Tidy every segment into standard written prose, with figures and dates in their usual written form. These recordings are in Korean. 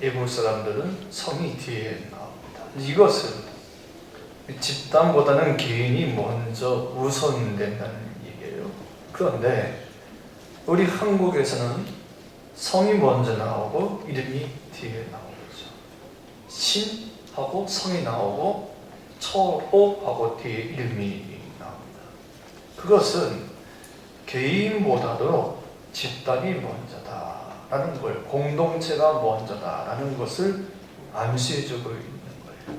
애국 사람들은 성이 뒤에 나옵니다. 이것은 집단보다는 개인이 먼저 우선된다는 얘기예요. 그런데 우리 한국에서는 성이 먼저 나오고 이름이 뒤에 나오죠. 신하고 성이 나오고 처호하고 뒤에 이름이 나옵니다. 그것은 개인보다도 집단이 먼저다라는 걸, 공동체가 먼저다라는 것을 암시해주고 있는 거예요.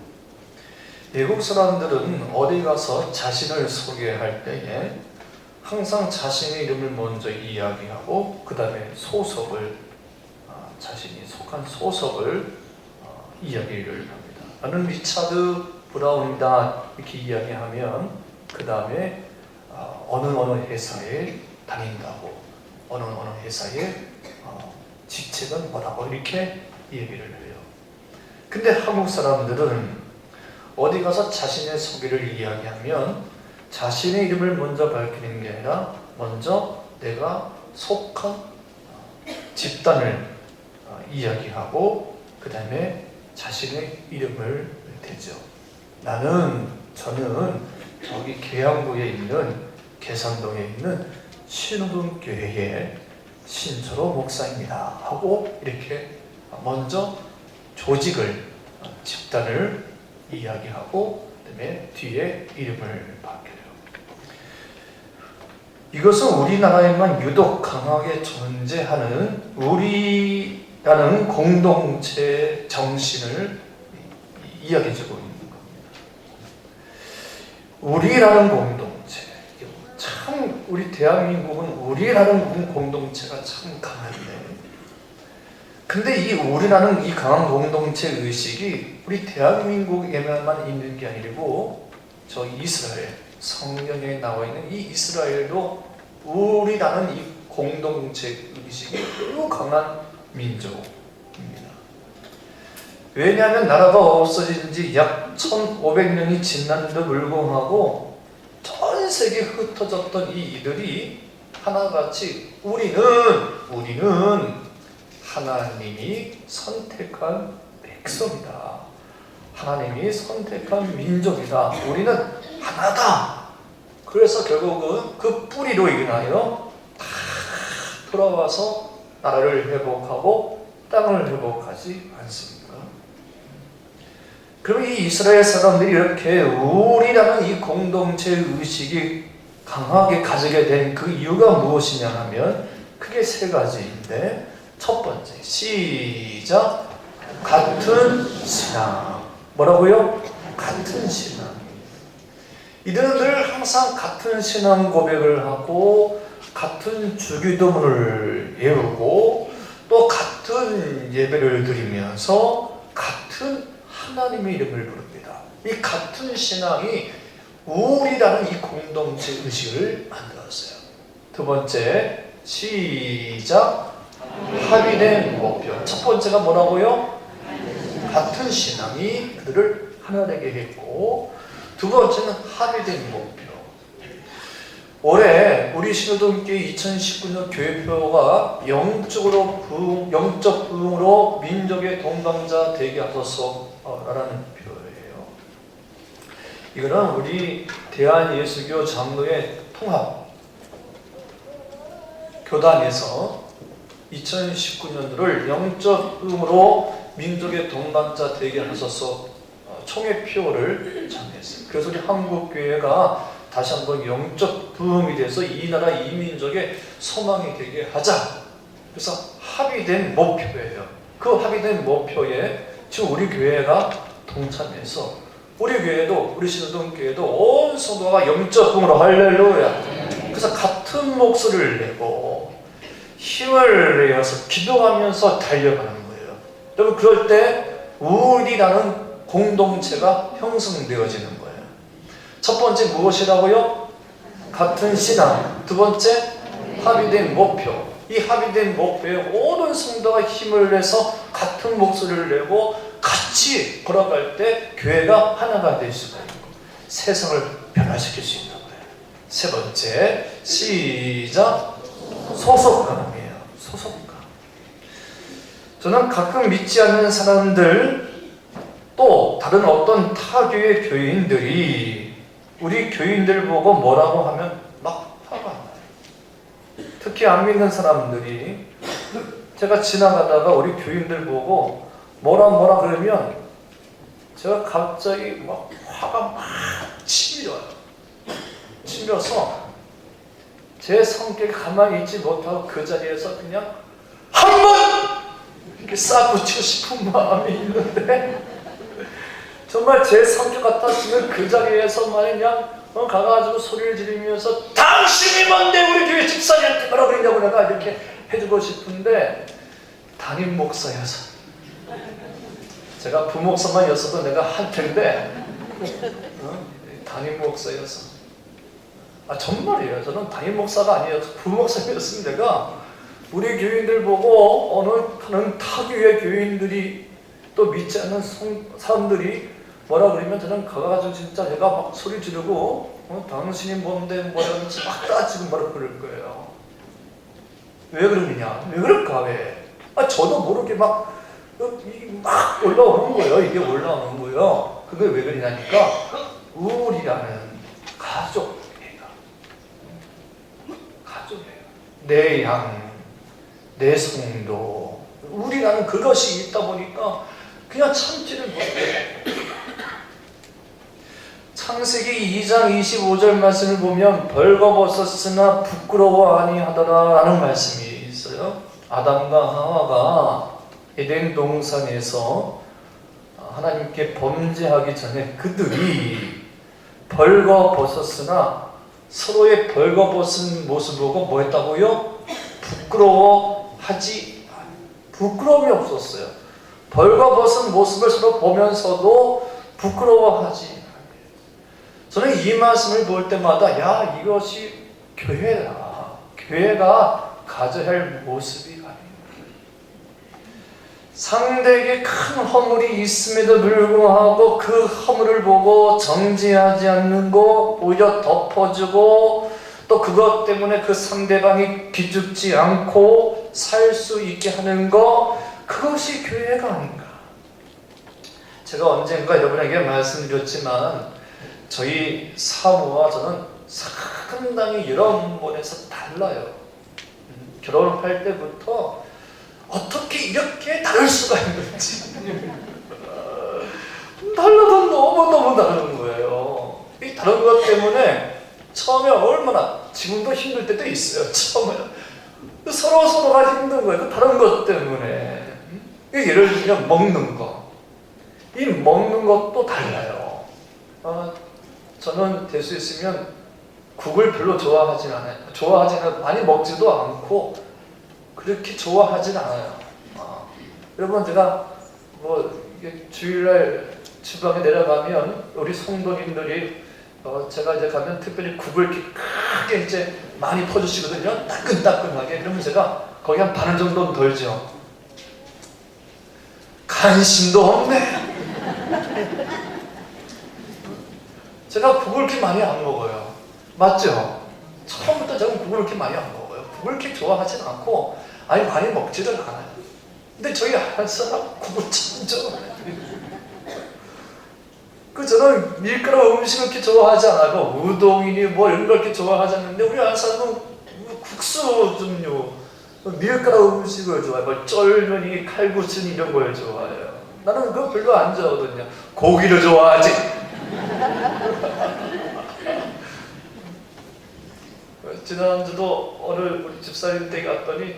외국 사람들은 어디 가서 자신을 소개할 때에 항상 자신의 이름을 먼저 이야기하고 그 다음에 소속을, 자신이 속한 소속을 이야기를 합니다. 나는 리차드 브라운이다 이렇게 이야기하면 그 다음에 어느 회사에 다닌다고, 어느 회사의 직책은 뭐라고 이렇게 얘기를 해요. 근데 한국 사람들은 어디 가서 자신의 소개를 이야기하면 자신의 이름을 먼저 밝히는 게 아니라 먼저 내가 속한 집단을 이야기하고 그 다음에 자신의 이름을 대죠. 저는 저기 계양구에 있는 계산동에 있는 신호등교회의 신철호 목사입니다 하고 이렇게 먼저 조직을, 집단을 이야기하고 그다음에 뒤에 이름을 밝혀요. 이것은 우리나라에만 유독 강하게 존재하는 우리라는 공동체 정신을 이야기해주고 있는 겁니다. 우리라는 공동체, 참 우리 대한민국은 우리라는 공동체가 참 강한데, 근데 이 우리라는 이 강한 공동체 의식이 우리 대한민국에만 있는 게 아니고 저 이스라엘, 성경에 나와 있는 이 이스라엘도 우리라는 이 공동체 의식이 매우 강한 민족입니다. 왜냐하면 나라가 없어진 지 약 1500년이 지났는데도 불구하고 전 세계에 흩어졌던 이들이 하나같이 우리는 하나님이 선택한 백성이다. 하나님이 선택한 민족이다. 우리는 하나다. 그래서 결국은 그 뿌리로 인하여 다 돌아와서 나라를 회복하고 땅을 회복하지 않습니까? 그럼 이 이스라엘 사람들이 이렇게 우리라는 이 공동체 의식이 강하게 가지게 된 그 이유가 무엇이냐 하면 크게 세 가지인데, 첫 번째, 시작. 같은 신앙. 뭐라고요? 같은 신앙. 이들은 늘 항상 같은 신앙 고백을 하고 같은 주기도문을 외우고 또 같은 예배를 드리면서 같은 하나님의 이름을 부릅니다. 이 같은 신앙이 우리라는 이 공동체 의식을 만들었어요. 두 번째, 시작. 합의된 목표. 첫 번째가 뭐라고요? 같은 신앙이 그들을 하나 되게 했고, 두 번째는 합의된 목표. 올해 우리 신호등교회 2019년 교회표가 영적 부흥으로 민족의 동방자 되게 하소서라는 표예요. 이거는 우리 대한예수교 장로의 통합 교단에서 2019년도를 영적 부흥으로 민족의 동반자 되게 하소서 총회표를 정했어요. 그래서 우리 한국교회가 다시 한번 영적 부흥이 돼서 이 나라 이 민족의 소망이 되게 하자. 그래서 합의된 목표예요. 그 합의된 목표에 지금 우리 교회가 동참해서 우리 교회도, 우리 신호등교회도 온 성도가 영적 부흥으로 할렐루야. 그래서 같은 목소리를 내고 힘을 내어서 기도하면서 달려가는 거예요. 여러분, 그럴 때 우리라는 공동체가 형성되어지는 거예요. 첫 번째 무엇이라고요? 같은 신앙. 두 번째, 합의된 목표. 이 합의된 목표에 모든 성도가 힘을 내서 같은 목소리를 내고 같이 걸어갈 때 교회가 하나가 될 수가 있고 세상을 변화시킬 수 있는 거예요. 세 번째, 시작. 소속감이에요. 소속감. 저는 가끔 믿지 않는 사람들, 또 다른 어떤 타교의 교인들이 우리 교인들 보고 뭐라고 하면 막 화가 나요. 특히 안 믿는 사람들이 제가 지나가다가 우리 교인들 보고 뭐라 그러면 제가 갑자기 막 화가 막 치밀어요. 치밀어서 제 성격이 가만히 있지 못하고 그 자리에서 그냥 한번 이렇게 싸붙이고 싶은 마음이 있는데, 정말 제 성격 같았으면 그 자리에서만 그냥 가가지고 소리를 지르면서 당신이 뭔데 우리 교회 집사님한테 뭐라 그러냐고 내가 이렇게 해주고 싶은데, 담임 목사여서, 제가 부목사만이었어도 내가 할 텐데 담임 목사여서, 정말이에요. 저는 담임 목사가 아니어서 부목사였으면 내가 우리 교인들 보고 어느 타교의 교인들이 또 믿지 않는 사람들이 뭐라 그러면 저는 가가지고 진짜 제가 막 소리 지르고 당신이 뭔데 뭐라는지 막 따지고 뭐라 그럴 거예요. 왜 그러느냐? 왜 그럴까? 왜? 저도 모르게 막 올라오는 거예요. 이게 올라오는 거예요. 그게 왜 그러냐니까 우리라는 가족이에요. 내 양, 내 성도, 우리라는 그것이 있다 보니까 그냥 참지를 못해요. 창세기 2장 25절 말씀을 보면 벌거벗었으나 부끄러워 아니하더라 라는 말씀이 있어요. 아담과 하와가 에덴 동산에서 하나님께 범죄하기 전에 그들이 벌거벗었으나 서로의 벌거벗은 모습을 보고 뭐 했다고요? 부끄러워하지, 부끄러움이 없었어요. 벌거벗은 모습을 서로 보면서도 부끄러워하지. 저는 이 말씀을 볼 때마다 야, 이것이 교회다. 교회가 가져야 할 모습이 아니에요. 상대에게 큰 허물이 있음에도 불구하고 그 허물을 보고 정죄하지 않는 거, 오히려 덮어주고 또 그것 때문에 그 상대방이 기죽지 않고 살 수 있게 하는 거, 그것이 교회가 아닌가. 제가 언젠가 여러분에게 말씀드렸지만 저희 사모와 저는 상당히 여러 면에서 달라요. 결혼할 때부터 어떻게 이렇게 다를 수가 있는지 달라도 너무너무 다른 거예요. 이 다른 것 때문에 처음에 얼마나, 지금도 힘들 때도 있어요. 처음에 서로가 힘든 거예요. 다른 것 때문에. 예를 들면 먹는 거, 이 먹는 것도 달라요. 저는 될 수 있으면 국을 별로 좋아하진 않아요. 많이 먹지도 않고 그렇게 좋아하진 않아요. 여러분, 제가 주일날 주방에 내려가면 우리 성도님들이 제가 이제 가면 특별히 국을 이렇게 크게 이제 많이 퍼주시거든요. 따끈따끈하게. 그러면 제가 거기 한 반 정도는 덜죠. 관심도 없네. 제가 국을 그렇게 많이 안 먹어요. 맞죠? 처음부터 제가 국을 그렇게 많이 안 먹어요. 국을 그렇게 좋아하진 않고 많이 먹지를 않아요. 근데 저희 한 사람 국을 참 좋아해요. 저는 밀가루 음식을 그렇게 좋아하지 않아요. 우동이니 뭐 이런 걸 그렇게 좋아하지 않는데 우리 한 사람은 국수 종류, 밀가루 음식을 좋아해요. 쫄면이, 칼국수니 이런 걸 좋아해요. 나는 그거 별로 안 좋아하거든요. 고기를 좋아하지. 지난주도 어느 우리 집사님 댁에 갔더니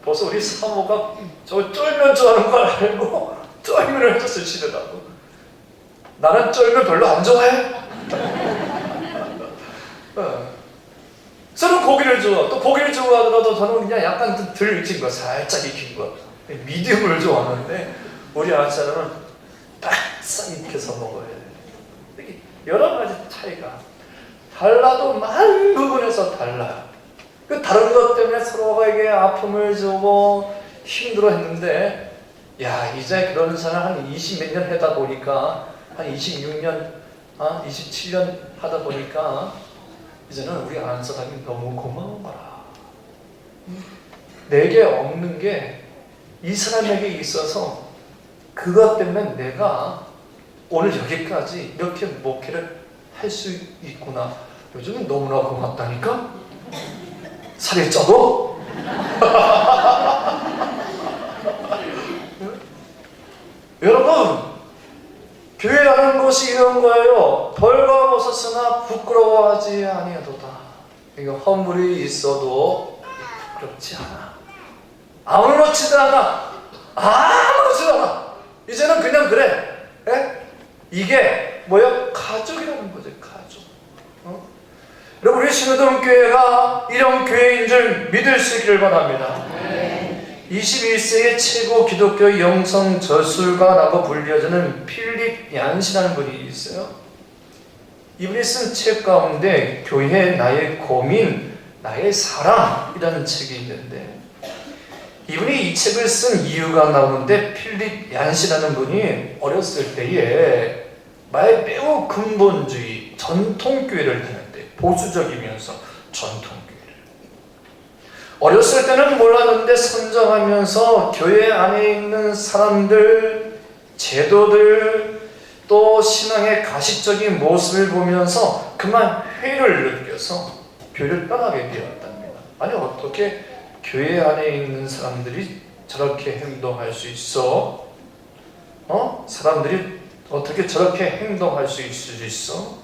벌써 우리 사모가 저 쫄면 좋아하는 걸 알고 쫄면을 해서 쓰시더라고. 나는 쫄면 별로 안 좋아해. 저는 고기를 좋아. 또 고기를 좋아하더라도 저는 그냥 약간 덜 익힌 거, 살짝 익힌 거, 미디움을 좋아하는데 우리 아사람은 바싹 익혀서 먹어야 돼. 여러 가지 차이가 달라도 많은 부분에서 달라요. 그 다른 것 때문에 서로에게 아픔을 주고 힘들어했는데, 야, 이제 그런 사람 한 20몇 년 하다 보니까, 한 26년, 27년 하다 보니까 이제는 우리 아는 사람이 너무 고마운 거라. 내게 없는 게 이 사람에게 있어서 그것 때문에 내가 오늘 여기까지 이렇게 목회를 할 수 있구나. 요즘은 너무나 고맙다니까? 살이 쪄도? 여러분, 교회라는 것이 이런 거예요. 벌거벗었으나 부끄러워하지 아니하도다. 이거 허물이 있어도 부끄럽지 않아. 아무렇지도 않아. 아무렇지도 않아. 이제는 그냥 그래. 에? 이게 뭐야? 가족이라는 거지. 가족. 여러분, 우리 신호동교회가 이런 교회인 줄 믿을 수 있기를 바랍니다. 21세기의 최고 기독교 영성 저술가라고 불려지는 필립 얀시라는 분이 있어요. 이분이 쓴 책 가운데 교회 나의 고민, 나의 사랑이라는 책이 있는데, 이분이 이 책을 쓴 이유가 나오는데, 필립 얀시라는 분이 어렸을 때에 매우 근본주의 전통교회를 다녔대. 보수적이면서 전통교회를. 어렸을 때는 몰랐는데 성장하면서 교회 안에 있는 사람들, 제도들, 또 신앙의 가시적인 모습을 보면서 그만 회의를 느껴서 교회를 떠나게 되었답니다. 아니, 어떻게 교회 안에 있는 사람들이 저렇게 행동할 수 있어? 사람들이 어떻게 저렇게 행동할 수 있어?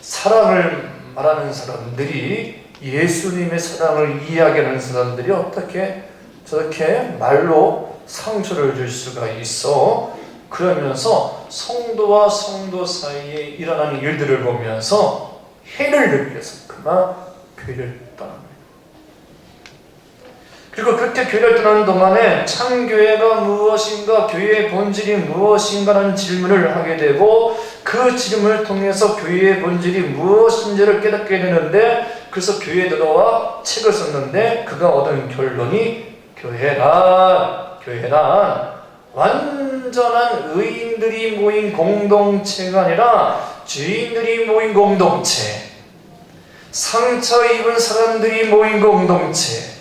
사랑을 말하는 사람들이, 예수님의 사랑을 이야기하는 사람들이 어떻게 저렇게 말로 상처를 줄 수가 있어? 그러면서 성도와 성도 사이에 일어나는 일들을 보면서 해를 느껴서 그만 교회를 떠납니다. 그리고 그렇게 교회를 떠나는 동안에 참교회가 무엇인가, 교회의 본질이 무엇인가라는 질문을 하게 되고, 그 질문을 통해서 교회의 본질이 무엇인지를 깨닫게 되는데, 그래서 교회에 들어와 책을 썼는데, 그가 얻은 결론이 교회란 완전한 의인들이 모인 공동체가 아니라 죄인들이 모인 공동체, 상처 입은 사람들이 모인 공동체,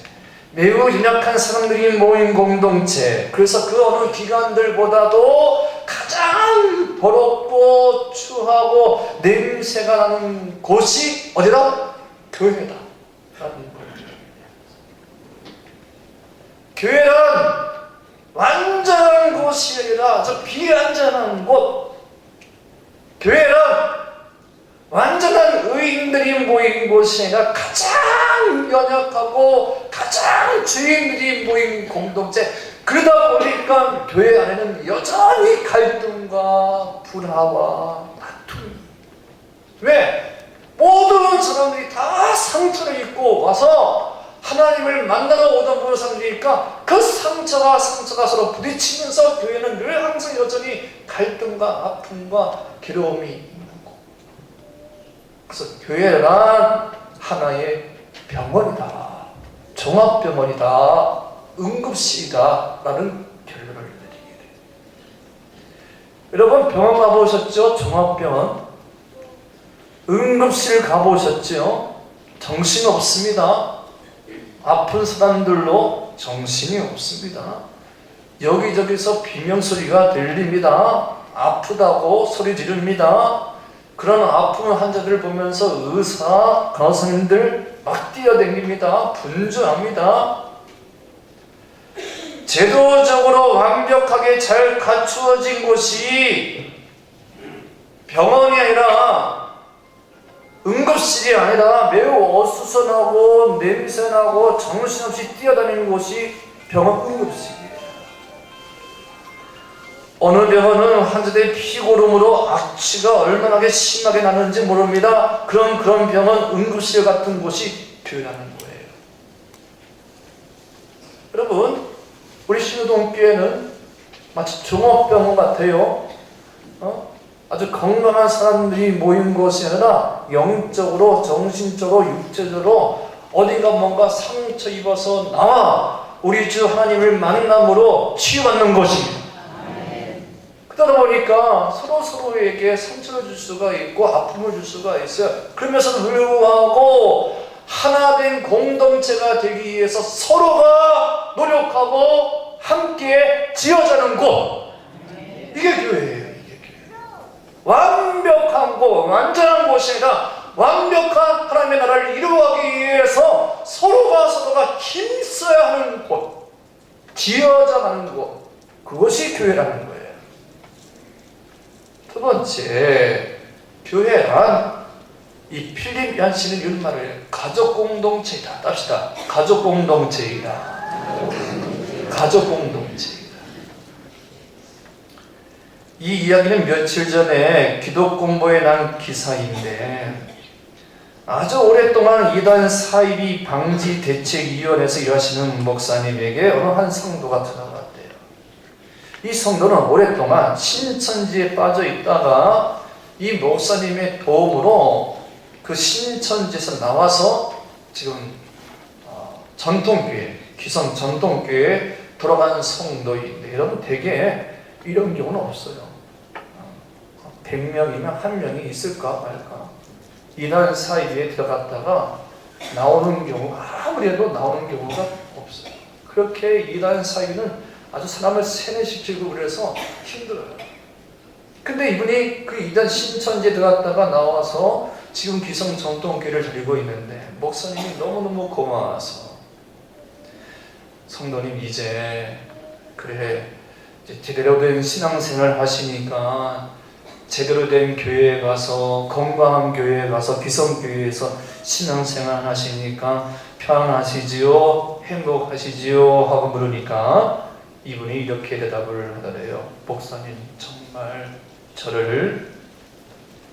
매우 연약한 사람들이 모인 공동체. 그래서 그 어느 기관들보다도 가장 더럽고 추하고 냄새가 나는 곳이 어디다? 교회다. 교회란 완전한 곳이 아니라 저 비완전한 곳. 교회란 완전한 의인들이 모인 곳이 아니라 가장 연약하고 가장 죄인들이 모인 공동체. 그러다 보니까 교회 안에는 여전히 갈등과 불화와 다툼. 왜? 모든 사람들이 다 상처를 입고 와서 하나님을 만나러 오던 사람들이니까 그 상처가 서로 부딪히면서 교회는 늘 항상 여전히 갈등과 아픔과 괴로움이 있는 거. 그래서 교회란 하나의 병원이다, 종합병원이다, 응급실이다 라는 결론을 내리게 돼요. 여러분, 병원 가보셨죠? 종합병원. 응급실 가보셨죠? 정신없습니다. 아픈 사람들로 정신이 없습니다. 여기저기서 비명소리가 들립니다. 아프다고 소리 지릅니다. 그런 아픈 환자들을 보면서 의사, 간호사님들 막 뛰어다닙니다. 분주합니다. 제도적으로 완벽하게 잘 갖추어진 곳이 병원이 아니라, 응급실이 아니라 매우 어수선하고 냄새나고 정신없이 뛰어다니는 곳이 병원 응급실이에요. 어느 병원은 환자들의 피고름으로 악취가 얼마나 심하게 나는지 모릅니다. 그런 병원 응급실 같은 곳이 교회라는 거예요. 여러분, 우리 신호동교회는 마치 종합병원 같아요. 아주 건강한 사람들이 모인 것이 아니라 영적으로, 정신적으로, 육체적으로 어디가 뭔가 상처 입어서 나와 우리 주 하나님을 만남으로 치유받는 것입니다. 그러다 보니까 서로에게 상처를 줄 수가 있고 아픔을 줄 수가 있어요. 그러면서 불구하고 하나된 공동체가 되기 위해서 서로가 노력하고 함께 지어자는 곳. 이게 교회예요. 이게 교회. 완벽한 곳, 완전한 곳이 아니라 완벽한 하나님의 나라를 이루어가기 위해서 서로가 힘써야 하는 곳, 지어져가는 곳, 그것이 교회라는 거예요. 두 번째, 교회란 이 필립 얀시는 이런 말을 해요. 가족 공동체이다. 합시다. 가족 공동체이다. 가족 공동체이다. 이 이야기는 며칠 전에 기독 공부에 난 기사인데, 아주 오랫동안 이단 사이비 방지 대책위원회에서 일하시는 목사님에게 어느 한 성도가 전화가 왔대요. 이 성도는 오랫동안 신천지에 빠져 있다가 이 목사님의 도움으로 그 신천지에서 나와서 지금 전통교회, 기성 전통교회에 돌아가는 성도인데, 여러분 대개 이런 경우는 없어요. 100명이면 한 명이 있을까 말까. 이단 사이비에 들어갔다가 나오는 경우가 아무리 해도 나오는 경우가 없어요. 그렇게 이단 사이비는 아주 사람을 세뇌시키고 그래서 힘들어요. 근데 이분이 그 이단 신천지에 들어갔다가 나와서 지금 기성 전통교회를 다니고 있는데, 목사님이 너무너무 고마워서, 성도님 이제 그래 제대로 된 신앙생활 하시니까 제대로 된 교회에 가서, 건강한 교회에 가서, 기성교회에서 신앙생활 하시니까 편안하시지요? 행복하시지요? 하고 물으니까 이분이 이렇게 대답을 하더래요. 목사님, 정말 저를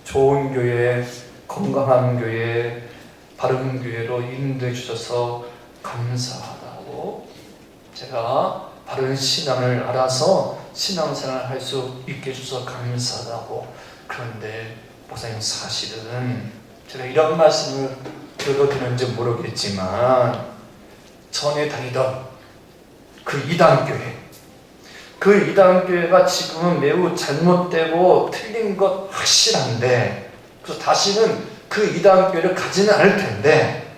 좋은 교회, 건강한 교회, 바른 교회로 인도해 주셔서 감사하다고, 제가 바른 신앙을 알아서 신앙생활 할 수 있게 해주셔서 감사하다고. 그런데 목사님, 사실은 제가 이런 말씀을 드려도 되는지 모르겠지만, 전에 다니던 그 이단교회, 그 이단교회가 지금은 매우 잘못되고 틀린 것 확실한데, 그래서 다시는 그 이단교회를 가지는 않을 텐데,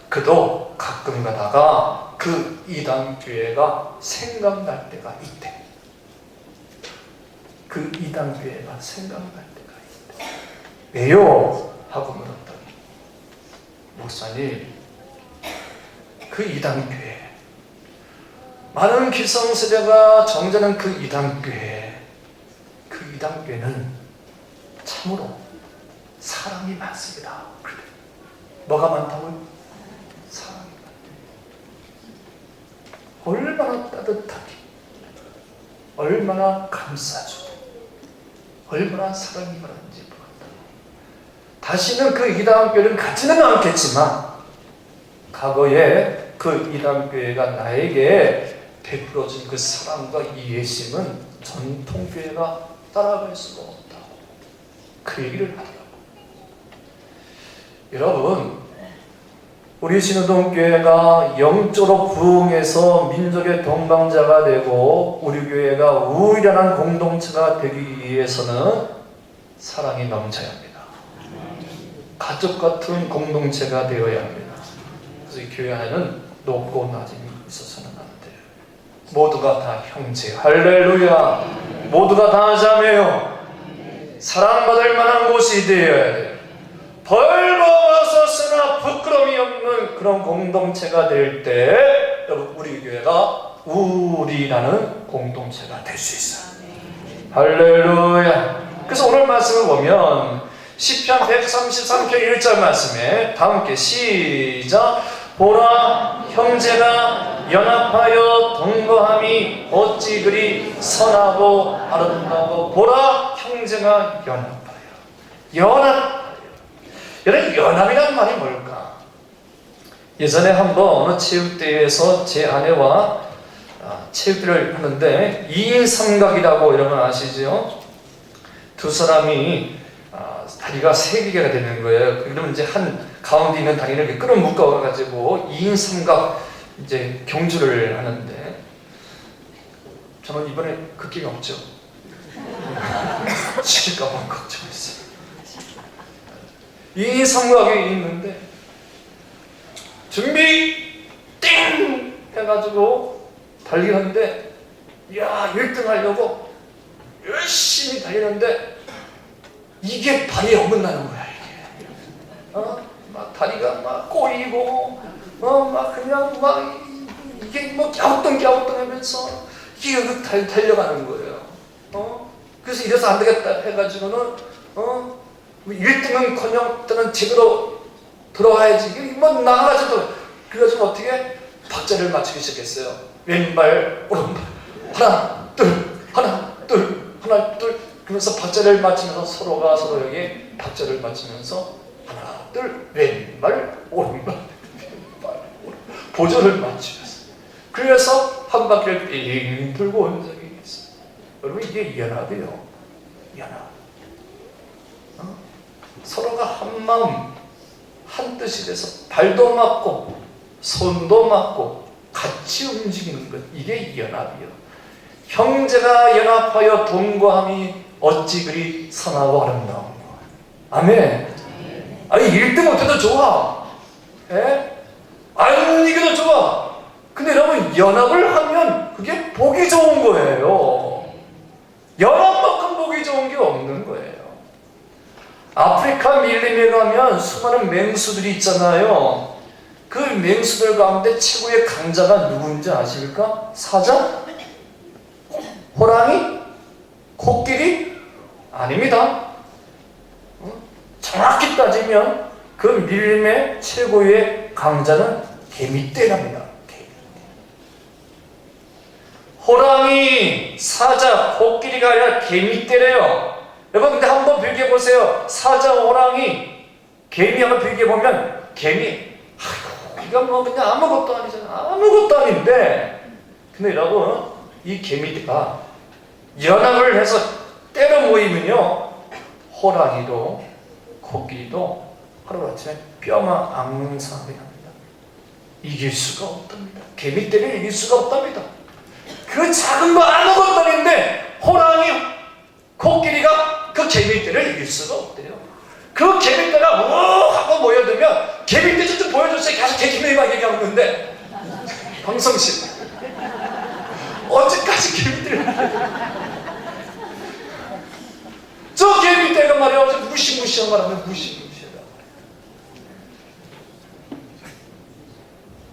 그도 가끔 가다가 그 이단교회가 생각날 때가 있대. 그 이단교회가 생각날 때가 있대. 왜요? 하고 물었더니, 목사님, 그 이단교회, 많은 기성세대가 정죄하는 그 이단교회, 그 이단교회는 참으로 사랑이 많습니다. 그래. 뭐가 많다고요? 사랑이 많다. 얼마나 따뜻하게, 얼마나 감싸주고, 얼마나 사랑이 많은지 모른다. 다시는 그 이단교회를 갖지는 않겠지만, 과거에 그 이단교회가 나에게 베풀어준 그 사랑과 이해심은 전통교회가 따라갈 수가 없다고 그 얘기를 하더라고요. 여러분, 우리 신우동교회가 영적으로 부흥해서 민족의 동방자가 되고 우리 교회가 우일한 공동체가 되기 위해서는 사랑이 넘쳐야 합니다. 가족 같은 공동체가 되어야 합니다. 그래서 이 교회 안에는 높고 낮음이 있어서는 안 돼요. 모두가 다 형제, 할렐루야. 모두가 다 자매요. 사랑받을 만한 곳이 되어야 돼요. 벌거워서 쓰나 부끄러움이 없는 그런 공동체가 될 때, 여러분, 우리 교회가 우리라는 공동체가 될 수 있어요. 할렐루야. 그래서 오늘 말씀을 보면 시편 133편 1절 말씀에 다 함께 시작. 보라, 형제가 연합하여 동거함이 어찌 그리 선하고 아름다워. 보라, 형제가 연합하여. 여러분, 연합이란 말이 뭘까? 예전에 한번 어느 체육대회에서 제 아내와 체육대회를 하는데 2인 삼각이라고 이런 걸 아시죠? 두 사람이 다리가 3개가 되는 거예요. 그러면 이제 한 가운데 있는 다리를 이렇게 끌어묶어가지고 2인 삼각 이제 경주를 하는데, 저는 이번에 그 기회 없죠. 지킬까봐 걱정했어요. 2인 삼각이 있는데 준비 띵 해가지고 달리는데, 야, 1등 하려고 열심히 달리는데, 이게 발이 어긋나는 거야, 이게. 막 다리가 막 꼬이고, 막 그냥 막, 이게 뭐 갸우뚱갸우뚱 하면서, 이게 달려가는 거예요. 그래서 이래서 안 되겠다 해가지고는, 1등은커녕 때는 집으로 들어와야지. 뭐 나가가지고, 그래가지고 어떻게 박자를 맞추기 시작했어요. 왼발, 오른발, 하나, 둘, 하나, 둘, 하나, 둘. 그러면서 박자를 맞추면서 서로가 서로에게 박자를 맞추면서 하나, 둘, 왼발, 오른발, 왼발, 오른발. 보조를 맞추면서. 그래서 한 바퀴를 빙 돌고 온 적이 있어요. 여러분, 이게 연합이에요. 연합. 서로가 한 마음, 한 뜻이 돼서 발도 맞고 손도 맞고 같이 움직이는 것, 이게 연합이요. 형제가 연합하여 동거함이 어찌 그리 선하고 아름다운가. 아멘. 아니 1등 못해도 좋아. 예? 안 이겨도 좋아. 근데 여러분, 연합을 하면 그게 복이 좋은 거예요. 연합만큼 복이 좋은 게 없는 거예요. 아프리카 밀림에 가면 수많은 맹수들이 있잖아요. 그 맹수들 가운데 최고의 강자가 누군지 아십니까? 사자? 호랑이? 코끼리? 아닙니다. 정확히 따지면 그 밀림의 최고의 강자는 개미떼랍니다. 호랑이, 사자, 코끼리가 아니라 개미떼래요. 여러분, 근데 한번 비교해보세요. 사자, 호랑이, 개미 한번 비교해보면 개미, 아이고, 이건 뭐 그냥 아무것도 아니잖아. 아무것도 아닌데. 근데 여러분, 이 개미가 연합을 해서 때려 모이면요, 호랑이도 코끼리도 하루아침에 뼈만 앙상하게 합니다. 이길 수가 없답니다. 개미떼를 이길 수가 없답니다. 그 작은 거 아무것도 아닌데 호랑이, 코끼리가 그 개미떼를 이길 수가 없대요. 그 개미떼가 우 하고 모여들면 개미떼 좀 보여줬어요. 계속 개미떼만 얘기하고 있는데 방송실 언제까지 개미떼를 저 개미떼가 말이야 어제 무시무시한 말 하면 무시무시하다.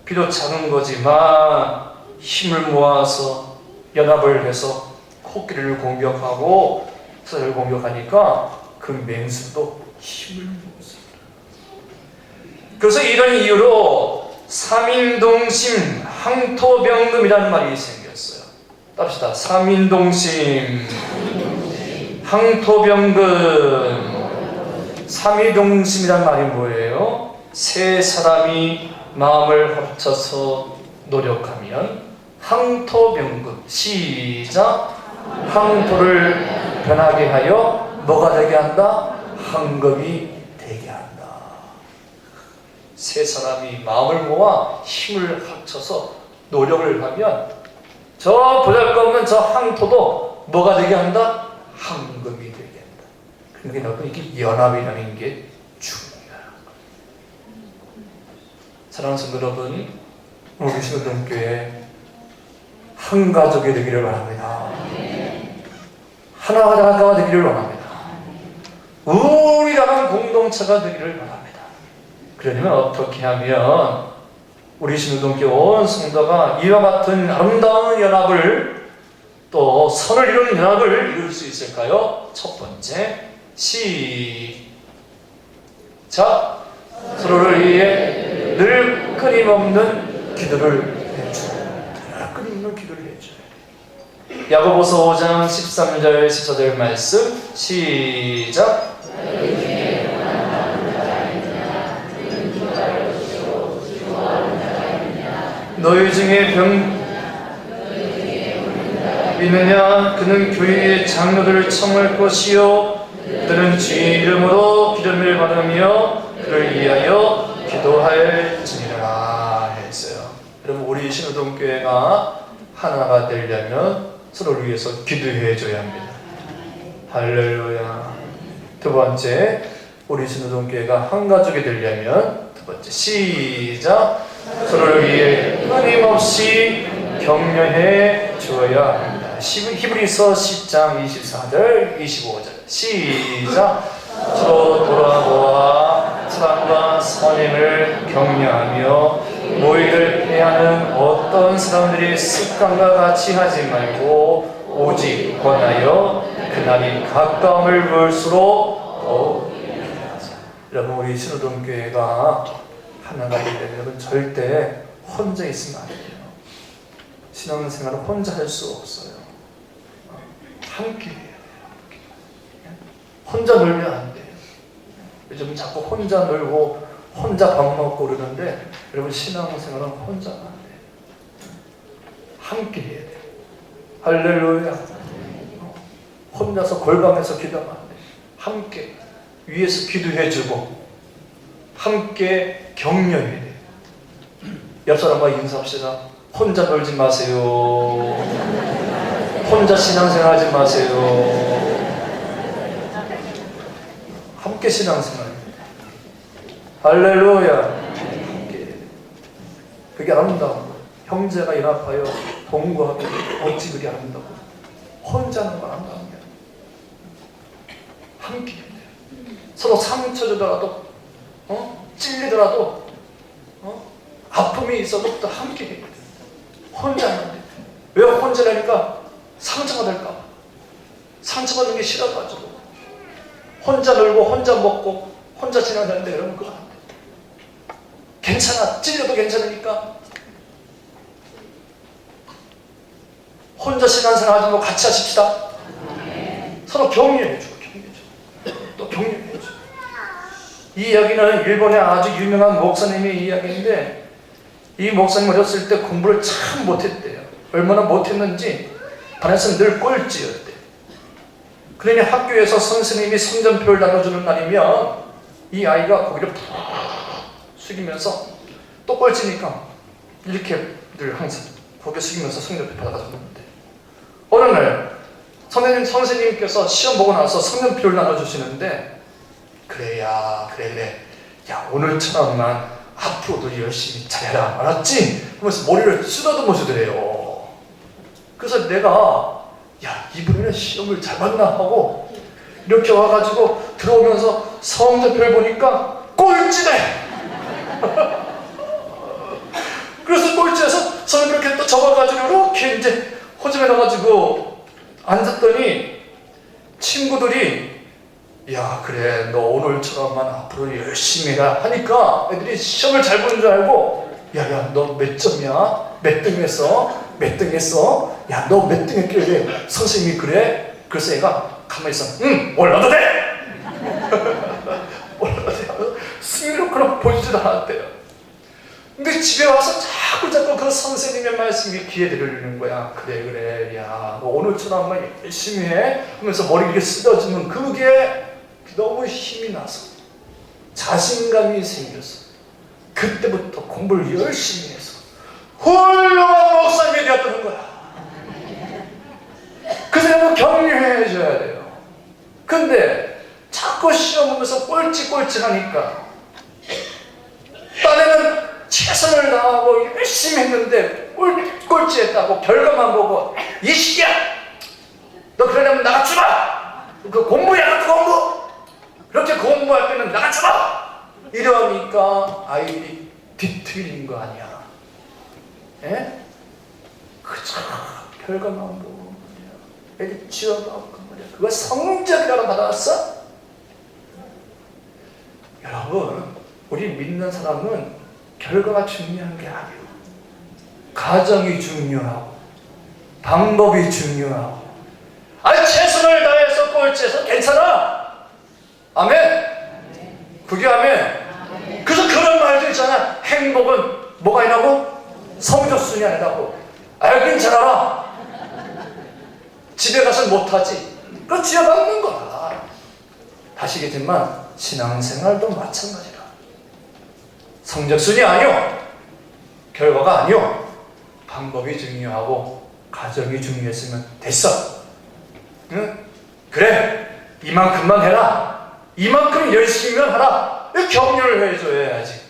비록 작은 거지만 힘을 모아서 연합을 해서 코끼리를 공격하고 사자를 공격하니까 그 맹수도 힘을 모았습니다. 그래서 이런 이유로 삼인동심 항토병금이라는 말이 생겼어요. 따릅시다. 삼인동심 항토병금. 삼인동심이란 말이 뭐예요? 세 사람이 마음을 합쳐서 노력하면 항토병금. 시작. 항토를 변하게 하여 뭐가 되게 한다? 황금이 되게 한다. 세 사람이 마음을 모아 힘을 합쳐서 노력을 하면 저 보잘것없는 저 항토도 뭐가 되게 한다? 황금이 되게 한다. 그러니까 여러분, 이게 연합이라는 게 중요해요. 사랑하는 성도 여러분, 우리 신호등교회 한 가족이 되기를 바랍니다. 하나가 되기를 원합니다. 우리라는 공동체가 되기를 바랍니다. 그러려면 어떻게 하면 우리 신호등교회 온 성도가 이와 같은 아름다운 연합을, 또 선을 이루는 연합을 이룰 수 있을까요? 첫 번째, 시작. 서로를 위해 늘 끊임없는 기도를 해주라. 끊임없는 기도를 해줘야 돼. 야고보서 5장 13절 14절 말씀 시작. 너희 중에 병 있느냐? 그는 교회의 장로들을 청할 것이요 그들은 주의 이름으로 기름을 받으며 그를 위하여 기도할지니라 했어요. 여러분, 우리 신호동교회가 하나가 되려면 서로를 위해서 기도해 줘야 합니다. 할렐루야. 두 번째, 우리 신호동교회가 한 가족이 되려면 두 번째, 시작. 서로를 위해 끊임없이 격려해 주어야 합니다. 히브리서 10장 24절 25절 시작. 서로 돌아보아 사랑과 선행을 격려하며 모의를 해하는 어떤 사람들이 습관과 같이 하지 말고 오직 권하여 그날이 가까움을 볼수록 더욱 하자. 여러분, 우리 신호동교회가 하나가 되려면 여러분 절대 혼자 있으면 안 돼요. 신앙생활은 혼자 할 수 없어요. 함께 해야 돼요. 혼자 놀면 안 돼요. 요즘 자꾸 혼자 놀고 혼자 밥 먹고 그러는데 여러분, 신앙생활은 혼자가 안 돼요. 함께 해야 돼요. 할렐루야. 혼자서 골방에서 기도하면 안 돼요. 함께 위에서 기도해주고 함께 격려해야 돼요. 옆 사람과 인사합시다. 혼자 놀지 마세요. 혼자 신앙생활 하지 마세요. 함께 신앙생활. 할렐루야. 함께. 그게 아름다워. 형제가 연합하여 동거하고 어찌 그게 아름다워. 혼자는 건 아름다운 게 아니야. 함께 해야 돼요. 서로 상처 주더라도 찔리더라도 아픔이 있어도 또 함께 해야 돼요. 혼자는 안 돼. 왜 혼자라니까? 상처가 될까 봐. 상처받는 게 싫어가지고 혼자 놀고 혼자 먹고 혼자 지나가는데 여러분 그거 안 돼. 괜찮아. 찔려도 괜찮으니까 혼자 신앙생활 하지 말고 같이 하십시다. 서로 격려해주고 또 격려해주고. 이 이야기는 일본의 아주 유명한 목사님의 이야기인데 이 목사님 어렸을 때 공부를 참 못했대요. 얼마나 못했는지 반에서 늘 꼴찌였대. 그러니 학교에서 선생님이 성전표를 나눠주는 날이면 이 아이가 고개를 푹 숙이면서 또 꼴찌니까 이렇게 늘 항상 고개 숙이면서 성전표 받아가지고 어느 날 선생님께서 시험 보고 나서 성전표를 나눠주시는데 그래 야 오늘처럼만 앞으로도 열심히 잘해라 알았지? 하면서 머리를 쓰다듬어 주더래요. 그래서 내가 야 이번에는 시험을 잘 봤나 하고 이렇게 와가지고 들어오면서 성적표를 보니까 꼴찌네. 그래서 꼴찌에서 선생님 이렇게 또 접어가지고 이렇게 이제 호집에 넣어가지고 앉았더니 친구들이 야 그래 너 오늘처럼만 앞으로 열심히 해라 하니까 애들이 시험을 잘 보는 줄 알고 야야 너 몇 점이야? 몇 등 했어? 몇 등 했어? 야 너 몇 등 했길래 선생님이 그래? 그래서 애가 가만히 있어. 응 올라도 돼! 올라도 돼. 승리로 보지도 않았대요. 근데 집에 와서 자꾸 그 선생님의 말씀이 귀에 들리는 거야. 그래 야 너 오늘처럼만 열심히 해 하면서 머리 이렇게 쓰다주면 그게 너무 힘이 나서 자신감이 생겼어. 그때부터 공부를 열심히 해서 훌륭한 목사님이 되었다는 거야. 그 사람은 격려해줘야 돼요. 근데 자꾸 시험 보면서 꼴찌하니까 딴에는 최선을 다하고 열심히 했는데 꼴찌했다고 결과만 보고 이 시기야! 너 그러려면 나가주마! 그 공부야 그 공부! 그렇게 공부할 때는 나가주마! 이러니까 아이들이 뒤틀린 거 아니야. 예? 그저 결과만 보고 말이야. 애들 지어갖고 말이야. 그거 성적이라고 받아왔어? 여러분 우리 믿는 사람은 결과가 중요한 게 아니에요. 과정이 중요하고 방법이 중요하고 아니 최선을 다해서 꼴찌해서 괜찮아. 아멘. 그게 아멘. 그래서 그런 말도 있잖아. 행복은 뭐가 아니라고? 성적순이 아니라고. 알긴 잘 알아. 집에 가서 못하지. 그거 지어박는 거야. 아시겠지만 신앙생활도 마찬가지라. 성적순이 아니요. 결과가 아니요. 방법이 중요하고 과정이 중요했으면 됐어. 응? 그래. 이만큼만 해라. 이만큼 열심히만 하라. 격려를 해줘야지.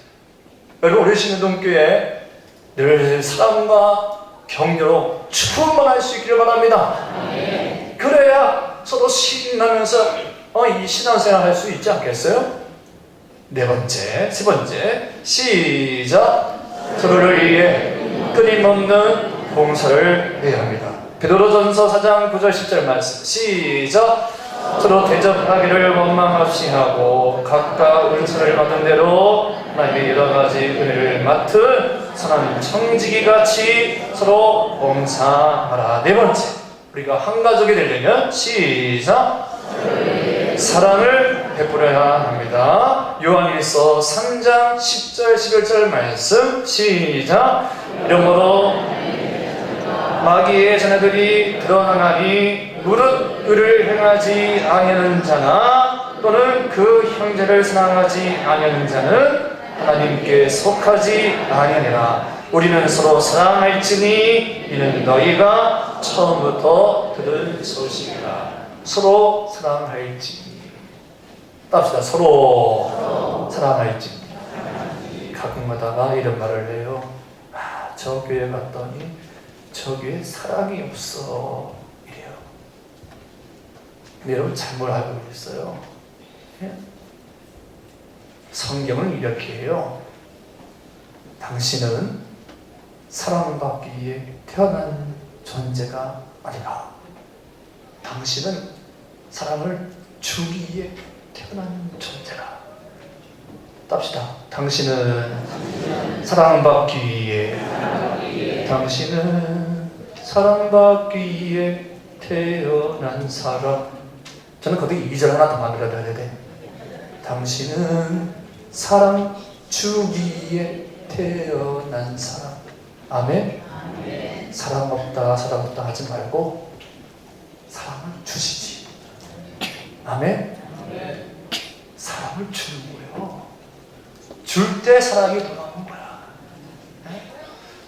여러분 우리 신호동교회 늘 사랑과 격려로 충만할 수 있기를 바랍니다. 그래야 서로 신나면서 이 신앙생활 할 수 있지 않겠어요? 네 번째, 세 번째, 시작. 서로를 위해 끊임없는 봉사를 해야 합니다. 베드로전서 4장 9절 10절 말씀, 시작. 서로 대접하기를 원망 없이 하고 각각 은사를 받은 대로 하나님의 여러 가지 은혜를 맡은 선한 청지기같이 서로 봉사하라. 네 번째, 우리가 한 가족이 되려면 시작. 사랑을 베풀어야 합니다. 요한일서 3장 10절 11절 말씀, 시작. 이러므로 마귀의 자녀들이 드러나나니 무릇 의를 행하지 아니하는 자나 또는 그 형제를 사랑하지 아니하는 자는 하나님께 속하지 아니하니라. 우리는 서로 사랑할지니 이는 너희가 처음부터 들은 소식이라. 서로 사랑할지니. 답시다. 서로 사랑할지니. 가끔가다가 이런 말을 해요. 저 교회 갔더니 저 교회 사랑이 없어 이래요. 근데 여러분 잘못 알고 있어요. 성경은 이렇게 해요. 당신은 사랑받기 위해 태어난 존재가 아니라 당신은 사랑을 주기 위해 태어난 존재라. 답시다. 당신은 사랑받기 위해, 당신은 사랑받기 위해 태어난 사람. 저는 거기 2절 하나 더 만들어야 돼. 당신은 사랑 주기 위해 태어난 사람. 아멘? 사랑 없다 하지 말고 사랑을 주시지. 아멘? 사랑을 주는 거예요. 줄 때 사랑이 돌아오는 거야.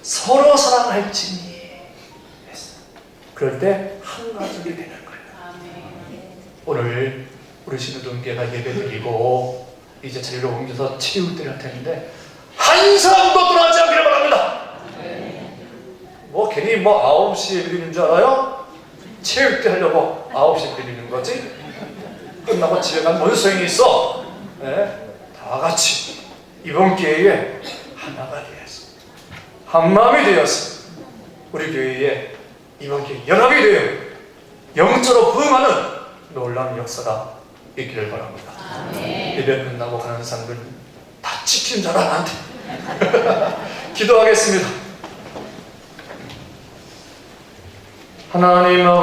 서로 사랑할지니. 그럴 때 한 가족이 되는 거예요. 오늘 우리 신우동교회가 예배드리고 이제 자리로 옮겨서 치울 때를 할 텐데 한 사람도 떠나지 않기를 바랍니다. 뭐 괜히 9시에 예배드리는 줄 알아요? 치울 때 하려고 9시에 예배드리는 거지? 끝나고 집에 가면 뭔 소용이 있어? 다 같이 이번 기회에 하나가 되어서 한 마음이 되어서 우리 교회에 이번 기회에 연합이 되어 영적으로 부흥하는 놀라운 역사가 있기를 바랍니다. 예배 끝나고 가는 사람들 다 지키는 줄 알아 나한테. 기도하겠습니다. 하나님